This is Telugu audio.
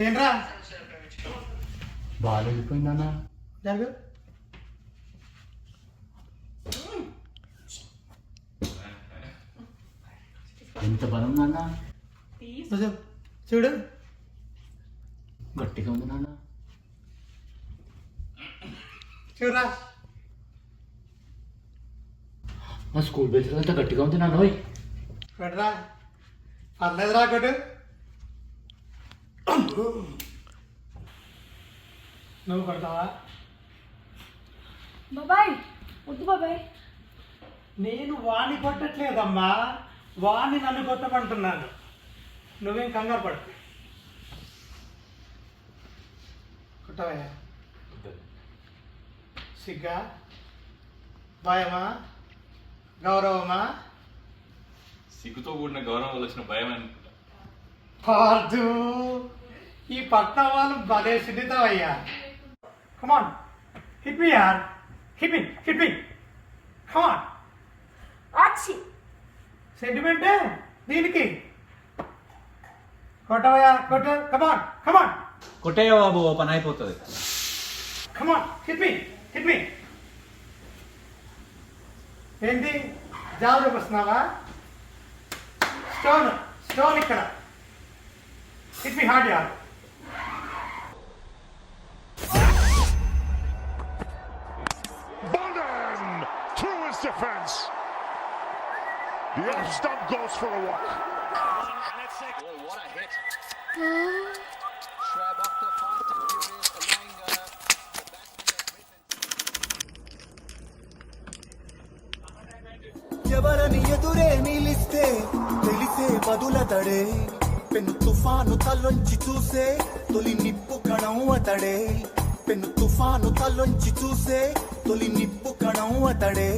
ఏంట్రా బాల్ వెళ్ళిపోయిందన్నా. జరుగు. ఎంత బలం నాన్న. కొంచెం చూడు. గట్టిగా ఉంది నాన్న. చూడరా. మా స్కూల్ బెల్ట్ అంత గట్టిగా ఉంది నాన్న. కొట్టరా. పర్లేదురా కొట్టు. నువ్వు కొడతావా? బాబాయ్ వద్దు బాబాయ్. నేను వాణ్ణి కొట్టట్లేదమ్మా, వాణ్ణి నన్ను కొట్టమంటున్నాను. నువ్వేం కంగారు పడు. కొట్టవయ్యా. సిగ్గా, భయమా, గౌరవమా? సిగ్గుతో కూడిన గౌరవం వల్ల వచ్చిన భయం అనుకుంటా. పార్దు, ఈ పట్నం వాళ్ళు భలే సున్నితమయ్యా. కమాన్, హిట్ మీ యార్, హిట్ మీ, హిట్ మీ. కమాన్. ఆచి సెంటిమెంటే దీనికి. కొట్టవయ్యా, కొట్టు. కమాన్, కమాన్, కొట్టేయ బాబు, ఓ పని అయిపోతుంది. కమాన్, హిట్ మీ, హిట్ మీ. ఏంటి జాబ్ చూపిస్తున్నావా? స్టోన్, స్టోన్ ఇక్కడ. హిట్ మీ హార్డ్ యార్. Bolden through his defense. The off stump goes for a walk. Oh, what a hit. Schwab off the fast and furious, allowing the batsman ఎవరని ఎదురే నిలిస్తే తెలిసే బదులతడే, పెను తుఫాను తల్లొంచి చూసే తొలి నిప్పు కణం అతడే, పెను తుఫాను తల్లొంచి చూసే తొలి నిప్పు కణం అతడే.